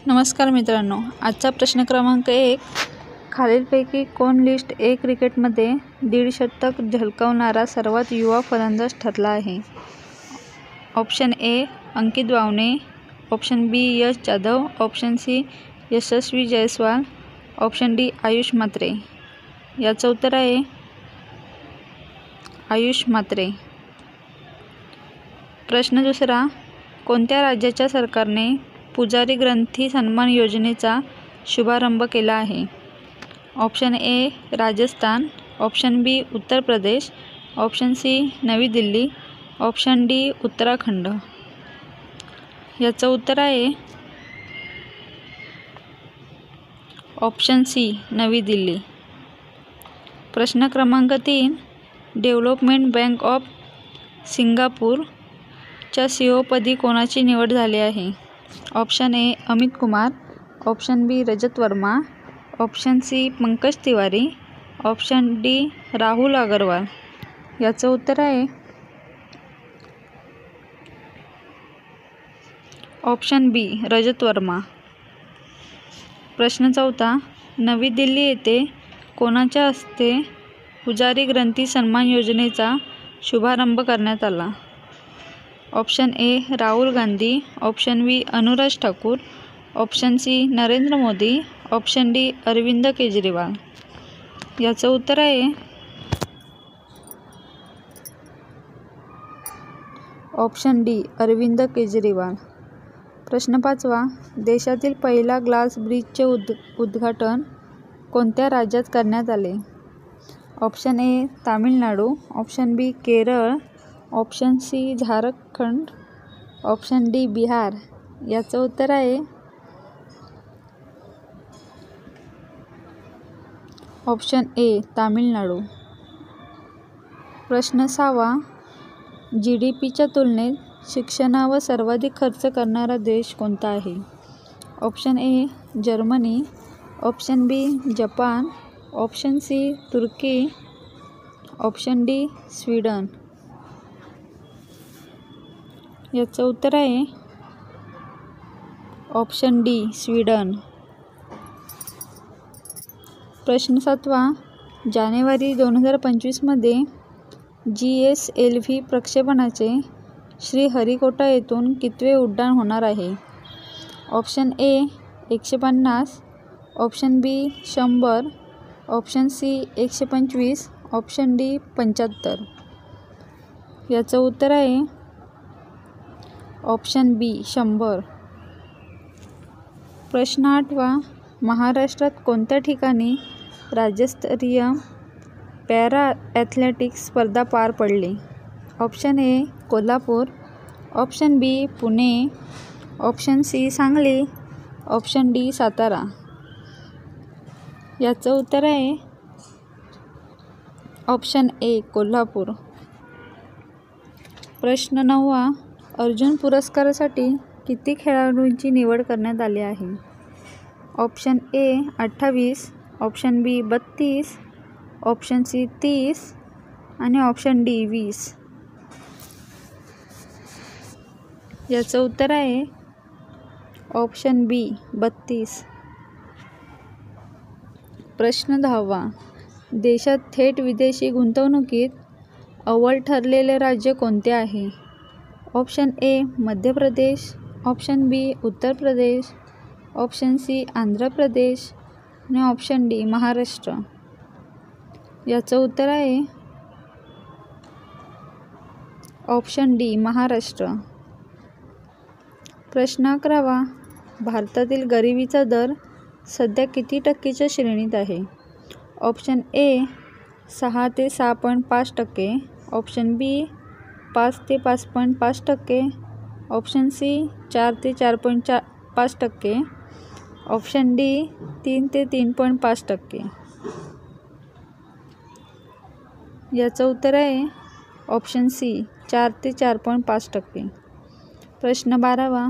नमस्कार मित्रांनो, आजचा प्रश्न क्रमांक 1. खालीलपैकी कोण लिस्ट ए क्रिकेटमध्ये 150 शतक झळकावणारा सर्वात युवा फलंदाज ठरला आहे? Option A Ankit Bawane, option B Yash Jadhav, option C Yashasvi Jaiswal, option D Ayush Mhatre. याचं उत्तर आहे आयुष म्हात्रे. प्रश्न 2. कोणत्या राज्याच्या सरकारने पुजारी ग्रंथी सन्मान योजनेचा शुभारंभ केला आहे? ऑप्शन ए राजस्थान, ऑप्शन बी उत्तर प्रदेश, ऑप्शन सी नवी दिल्ली, ऑप्शन डी उत्तराखंड. याचं उत्तर आहे ऑप्शन सी नवी दिल्ली. प्रश्न क्रमांक 3. डेव्हलपमेंट बँक ऑफ सिंगापूरच्या CEO पदी कोणाची निवड झाली आहे? Option A Amit Kumar, option B Rajat Verma, option C Pankaj Tiwari, option D Rahul Agarwal. याचं उत्तर आहे ऑप्शन बी रजत वर्मा. प्रश्न 4. नवी दिल्ली येथे कोणाच्या हस्ते पुजारी ग्रंथी सन्मान योजनेचा शुभारंभ करण्यात आला? Option A Rahul Gandhi, option B Anuraj Thakur, option C Narendra Modi, option D Arvind Kejriwal. याचं उत्तर आहे ऑप्शन डी अरविंद केजरीवाल. प्रश्न 5. देशातील पहिला ग्लास ब्रिजचे उद्घाटन कोणत्या राज्यात करण्यात आले? Option A Tamil Nadu, option B Kerala, option C Jharkhand, option D Bihar. याचं उत्तर आहे ऑप्शन ए तामिळनाडू. प्रश्न 6. GDPच्या तुलनेत शिक्षणावर सर्वाधिक खर्च करणारा देश कोणता आहे? Option A Germany, option B Japan, option C तुर्की, ऑप्शन डी स्वीडन. याचं उत्तर आहे ऑप्शन डी स्वीडन. प्रश्न 7. जानेवारी 2025 मध्ये GSLV प्रक्षेपणाचे श्रीहरिकोटा येथून कितवे उड्डाण होणार आहे? Option A 150, option B 100, option C 125, option D 75. याचं उत्तर आहे ऑप्शन बी 100. प्रश्न 8. महाराष्ट्रात कोणत्या ठिकाणी राज्यस्तरीय पॅरा ॲथलेटिक्स स्पर्धा पार पडली? Option A Kolhapur, option B Pune, option C Sangli, option D Satara. याचं उत्तर आहे ऑप्शन ए कोल्हापूर. प्रश्न 9. अर्जुन पुरस्कारासाठी किती खेळाडूंची निवड करण्यात आली आहे? Option A 28, option B 32, option C 30 आणि ऑप्शन डी 20. याचं उत्तर आहे ऑप्शन बी 32. प्रश्न 10. देशात थेट विदेशी गुंतवणुकीत अव्वल ठरलेले राज्य कोणते आहे? ऑप्शन ए मध्य प्रदेश, ऑप्शन बी उत्तर प्रदेश, ऑप्शन सी आंध्र प्रदेश आणि ऑप्शन डी महाराष्ट्र. याचं उत्तर आहे ऑप्शन डी महाराष्ट्र. प्रश्न 11. भारतातील गरिबीचा दर सध्या किती टक्केच्या श्रेणीत आहे? ऑप्शन ए 6 ते 6.5%, ऑप्शन बी 5 ते 5.5%, ऑप्शन सी 4 ते 4.5%, ऑप्शन डी 3 ते 3.5%. याचं उत्तर आहे ऑप्शन सी 4 ते 4.5%. प्रश्न 12.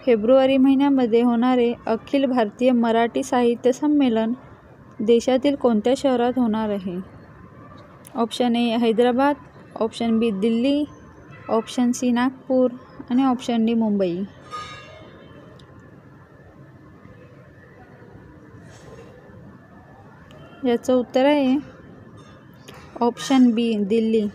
फेब्रुवारी महिन्यामध्ये होणारे अखिल भारतीय मराठी साहित्य संमेलन देशातील कोणत्या शहरात होणार आहे? Option A Hyderabad, option B Delhi, option C Nagpur आणि ऑप्शन डी मुंबई. याचं उत्तर आहे ऑप्शन बी दिल्ली.